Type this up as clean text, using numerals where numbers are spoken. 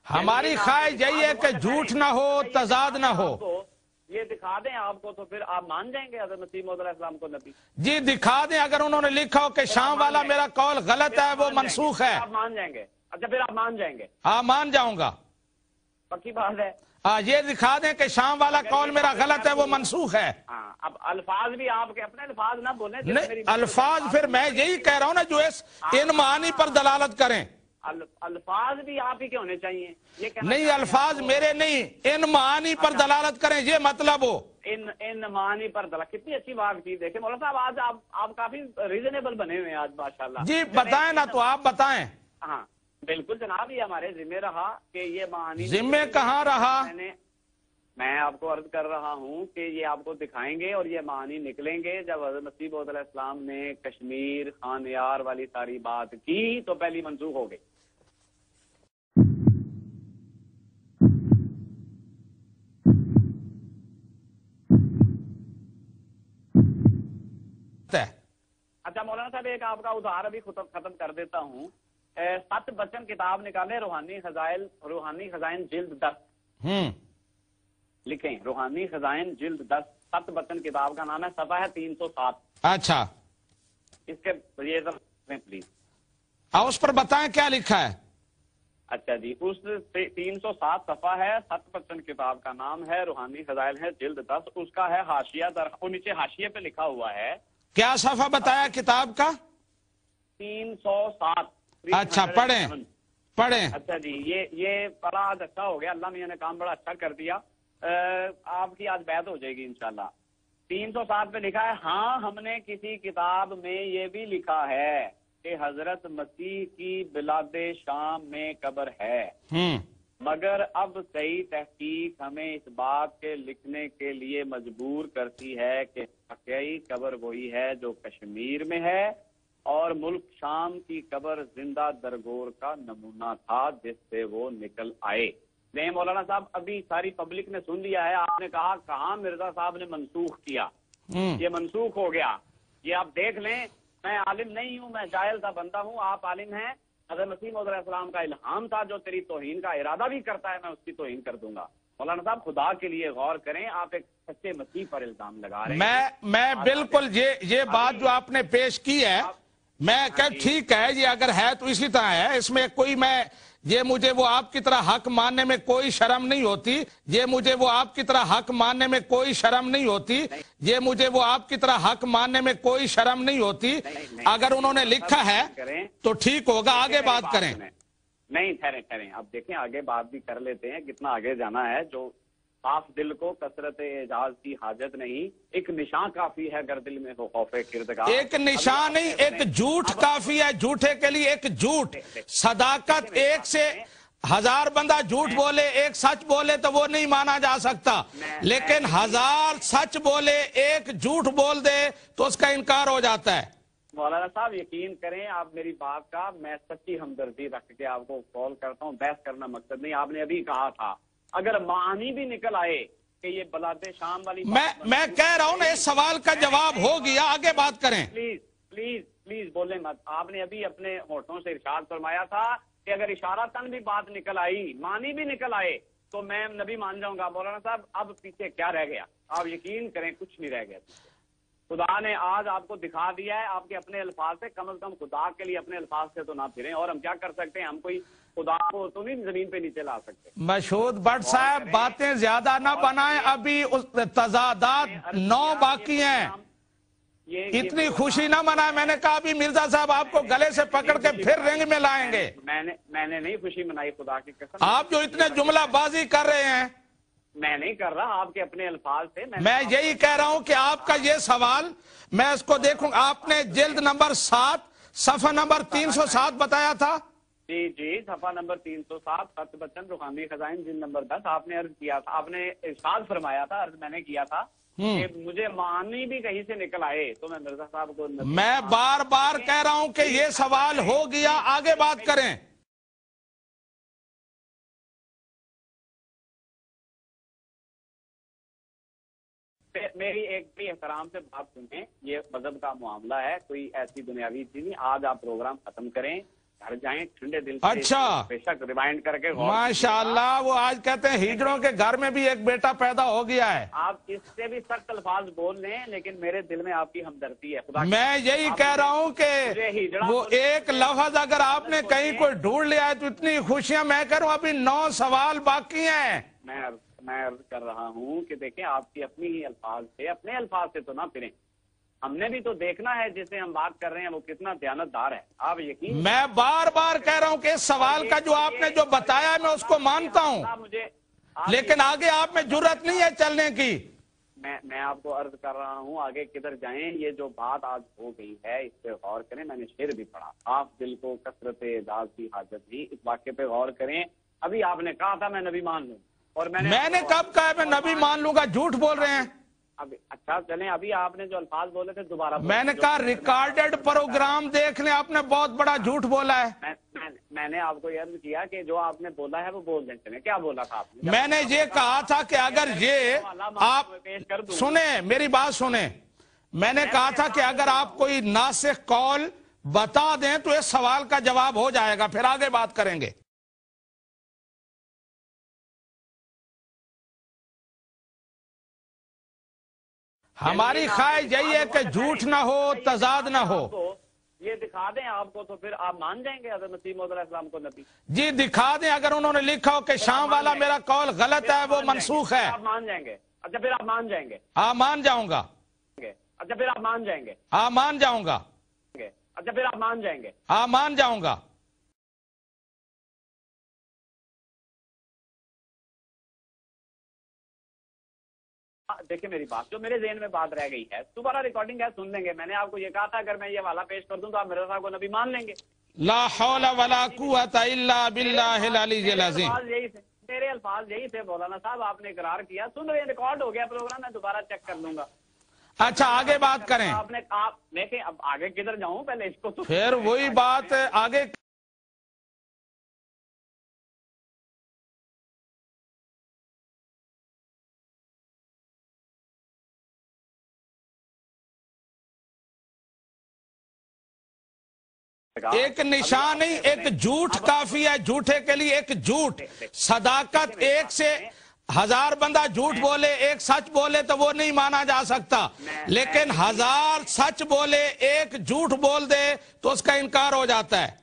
ہماری خواہش یہی ہے کہ جھوٹ نہ ہو، تضاد نہ ہو۔ یہ دکھا دیں آپ کو تو پھر آپ مان جائیں گے حضرت مسیح موعود علیہ السلام کو نبی؟ جی دکھا دیں، اگر انہوں نے لکھا ہو کہ شام والا میرا قول غلط ہے، وہ منسوخ ہے۔ آپ مان جائیں گے؟ اچھا پھر آپ مان جائیں گے؟ ہاں مان جاؤں گا، پکی بات ہے۔ ہاں یہ دکھا دیں کہ شام والا قول میرا غلط ہے، وہ منسوخ ہے۔ ہاں اب الفاظ بھی آپ کے اپنے الفاظ نہ بولیں۔ نہیں الفاظ پھر میں یہی کہہ رہا ہوں نا جو ان معانی پر دلالت کریں۔ الفاظ بھی آپ ہی کے ہونے چاہیے، یہ نہیں الفاظ میرے نہیں، ان معانی پر دلالت کریں، یہ مطلب ہو۔ ان معانی پر دلالت، کتنی اچھی بات کی۔ دیکھیں مولانا صاحب آج آپ کافی ریزنیبل بنے ہوئے ہیں آج ماشاءاللہ۔ جی بتائیں نا، تو آپ بتائیں۔ ہاں بالکل جناب، یہ ہمارے ذمہ رہا کہ یہ معانی ذمہ کہاں رہا؟ میں آپ کو عرض کر رہا ہوں کہ یہ آپ کو دکھائیں گے اور یہ معانی نکلیں گے۔ جب حضرت مسیح موعود علیہ السلام نے کشمیر خانیار والی ساری بات کی تو پہلی منسوخ ہو گئی۔ اچھا مولانا صاحب ایک آپ کا ادھار ابھی ختم کر دیتا ہوں۔ 7 بچن کتاب نکالے، روحانی خزائن جلد 10 لکھیں، روحانی خزائن جلد 10 7 بچن کتاب کا نام ہے، صفحہ ہے 307۔ اچھا اس کے یہ پلیز اس پر بتائیں کیا لکھا ہے۔ اچھا جی، اس 307 صفحہ ہے، 7 بچن کتاب کا نام ہے، روحانی خزائن ہے جلد 10، اس کا ہے حاشیہ نیچے حاشیے پہ لکھا ہوا ہے۔ کیا صفحہ بتایا کتاب کا؟ 307۔ اچھا پڑھیں۔ اچھا جی، یہ بڑا آج اچھا ہو گیا، اللہ میاں نے کام بڑا اچھا کر دیا، آپ کی آج بیعت ہو جائے گی انشاءاللہ۔ 307 پہ لکھا ہے، ہاں ہم نے کسی کتاب میں یہ بھی لکھا ہے کہ حضرت مسیح کی بلاد شام میں قبر ہے، مگر اب صحیح تحقیق ہمیں اس بات کے لکھنے کے لیے مجبور کرتی ہے کہ واقعی قبر وہی ہے جو کشمیر میں ہے، اور ملک شام کی قبر زندہ درگور کا نمونہ تھا جس سے وہ نکل آئے۔ نہیں مولانا صاحب، ابھی ساری پبلک نے سن لیا ہے، آپ نے کہا کہاں مرزا صاحب نے منسوخ کیا، یہ منسوخ ہو گیا۔ یہ آپ دیکھ لیں، میں عالم نہیں ہوں، میں جاہل سا بندہ ہوں، آپ عالم ہیں۔ حضرت مسیح موعود علیہ السلام کا الہام تھا، جو تیری توہین کا ارادہ بھی کرتا ہے میں اس کی توہین کر دوں گا۔ مولانا صاحب خدا کے لیے غور کریں، آپ ایک سچے مسیح پر الزام لگا رہے ہیں۔ میں بالکل یہ بات جو آپ نے پیش کی ہے، میں کہ ٹھیک ہے، یہ اگر ہے تو اسی طرح ہے، اس میں کوئی مجھے وہ آپ کی طرح حق ماننے میں کوئی شرم نہیں ہوتی، مجھے وہ آپ کی طرح حق ماننے میں کوئی شرم نہیں ہوتی، مجھے وہ آپ کی طرح حق ماننے میں کوئی شرم نہیں ہوتی۔ اگر انہوں نے لکھا ہے تو ٹھیک ہوگا، آگے بات کریں۔ نہیں ٹھہریں، اب دیکھیں آگے بات بھی کر لیتے ہیں، کتنا آگے جانا ہے۔ جو صاف دل کو کثرت اعجاز کی حاجت نہیں، ایک نشان کافی ہے اگر دل میں ہو خوف کردگار۔ ایک نشان نہیں، ایک جھوٹ کافی ہے، جھوٹے کے لیے ایک جھوٹ۔ صداقت 1 سے 1000 بندہ جھوٹ بولے، 1 سچ بولے تو وہ نہیں مانا جا سکتا، لیکن 1000 سچ بولے 1 جھوٹ بول دے تو اس کا انکار ہو جاتا ہے۔ مولانا صاحب یقین کریں آپ میری بات کا، میں سچی ہمدردی رکھ کے آپ کو کال کرتا ہوں، بحث کرنا مقصد نہیں۔ آپ نے ابھی کہا تھا اگر معانی بھی نکل آئے کہ یہ بلاد شام والی میں کہہ رہا ہوں نا، اس سوال کا جواب ہو گیا، آگے بات کریں۔ پلیز بولیں مت۔ آپ نے ابھی اپنے ہونٹوں سے ارشاد فرمایا تھا کہ اگر اشارتاً بھی بات نکل آئی، معنی بھی نکل آئے تو میں نبی مان جاؤں گا۔ مولانا صاحب اب پیچھے کیا رہ گیا؟ آپ یقین کریں کچھ نہیں رہ گیا۔ خدا نے آج آپ کو دکھا دیا ہے، آپ کے اپنے الفاظ سے، کم از کم خدا کے لیے اپنے الفاظ سے تو نہ پھریں۔ اور ہم کیا کر سکتے ہیں؟ ہم کوئی خدا کو تو نہیں زمین پہ نیچے لا سکتے۔ مشہود بٹ صاحب باتیں زیادہ نہ بنائیں، ابھی تضادات 9 باقی ہیں، اتنی خوشی نہ منائیں۔ میں نے کہا ابھی مرزا صاحب آپ کو گلے سے پکڑ کے پھر رنگ میں لائیں گے۔ میں نے نہیں خوشی منائی، خدا کی قسم۔ آپ جو اتنے جملہ بازی کر رہے ہیں، میں نہیں کر رہا، آپ کے اپنے الفاظ سے میں یہی کہہ رہا ہوں کہ آپ کا یہ سوال میں اس کو دیکھوں۔ آپ نے جلد نمبر 7 صفحہ نمبر 307 بتایا تھا۔ جی صفحہ نمبر 307 7 بچن روحانی خزائن جلد نمبر 10 آپ نے عرض کیا تھا، آپ نے ارشاد فرمایا تھا، عرض میں نے کیا تھا کہ مجھے معنی بھی کہیں سے نکل آئے تو میں مرزا صاحب کو میں بار بار کہہ رہا ہوں کہ یہ سوال ہو گیا، آگے بات کریں۔ میری ایک بھی احترام سے بات سنیں، یہ مذہب کا معاملہ ہے، کوئی ایسی دنیاوی چیز نہیں۔ آج آپ پروگرام ختم کریں، گھر جائیں ٹھنڈے دل سے، اچھا، بے شک ریمائنڈ کر کے غور ماشاءاللہ، وہ آج کہتے ہیں ہجڑوں کے گھر میں بھی ایک بیٹا پیدا ہو گیا ہے. آپ اس سے بھی سخت الفاظ بول لیں لیکن میرے دل میں آپ کی ہمدردی ہے. خدا میں یہی کہہ رہا ہوں کہ وہ ایک لفظ اگر آپ نے کہیں کوئی ڈھونڈ لیا ہے تو اتنی خوشیاں. میں کہہ رہا ہوں ابھی 9 سوال باقی ہیں. میں عرض کر رہا ہوں کہ دیکھیں آپ کی اپنی ہی الفاظ سے، اپنے الفاظ سے تو نہ پھریں. ہم نے بھی تو دیکھنا ہے جسے ہم بات کر رہے ہیں وہ کتنا دیانتدار ہے. آپ یقین، میں بار بار کہہ رہا ہوں کہ اس سوال کا جو آپ نے جو بتایا ہے میں اس کو مانتا ہوں، لیکن آگے آپ میں جرأت نہیں ہے چلنے کی. میں آپ کو عرض کر رہا ہوں آگے کدھر جائیں. یہ جو بات آج ہو گئی ہے اس پہ غور کریں. میں نے شعر بھی پڑھا، آپ دل کو کثرت اعزاز کی حاجت نہیں. اس واقعے پہ غور کریں. ابھی آپ نے کہا تھا میں نبی مان لوں، اور میں نے کب کہا ہے میں نبی مان لوں گا؟ جھوٹ بول رہے ہیں. اچھا چلیں، ابھی آپ نے جو الفاظ بولے تھے دوبارہ میں نے کہا ریکارڈڈ پروگرام دیکھ لیں. آپ نے بہت بڑا جھوٹ بولا ہے. میں نے آپ کو عرض کیا کہ جو آپ نے بولا ہے وہ بول دیں. چلیں، کیا بولا تھا آپ نے؟ میں نے یہ کہا تھا کہ اگر یہ آپ سنیں، میری بات سنیں. میں نے کہا تھا کہ اگر آپ کوئی ناسخ قول بتا دیں تو اس سوال کا جواب ہو جائے گا، پھر آگے بات کریں گے. ہماری خواہش یہی ہے کہ جھوٹ نہ ہو، تضاد نہ ہو. یہ دکھا دیں آپ کو تو پھر آپ مان جائیں گے حضرت مسیح موعود علیہ السلام کو نبی؟ جی دکھا دیں. اگر انہوں نے لکھا ہو کہ شام والا میرا قول غلط ہے، وہ منسوخ ہے. آپ مان جائیں گے؟ اچھا پھر آپ مان جائیں گے؟ ہاں مان جاؤں گا. اچھا پھر آپ مان جائیں گے؟ ہاں مان جاؤں گا. اچھا پھر آپ مان جائیں گے؟ ہاں مان جاؤں گا. دیکھیں میری بات، جو میرے ذہن میں بات رہ گئی ہے دوبارہ ریکارڈنگ ہے، سن لیں گے. میں نے آپ کو یہ کہا تھا اگر میں یہ والا پیش کر دوں تو آپ میرے صاحب کو نبی مان لیں گے. لا حول ولا قوت الا باللہ العلی العظیم. میرے الفاظ یہی تھے مولانا صاحب، آپ نے اقرار کیا. سن رہے ہیں، ریکارڈ ہو گیا پروگرام، میں دوبارہ چیک کر لوں گا. اچھا آگے بات کریں. آپ نے دیکھیں اب آگے کدھر جاؤں، پہلے اس کو تو پھر وہی بات آگے. ایک نشان نہیں، ایک جھوٹ کافی ہے جھوٹے کے لیے. ایک جھوٹ، صداقت، ایک سے 1000 بندہ جھوٹ بولے ایک سچ بولے تو وہ نہیں مانا جا سکتا، لیکن 1000 سچ بولے ایک جھوٹ بول دے تو اس کا انکار ہو جاتا ہے.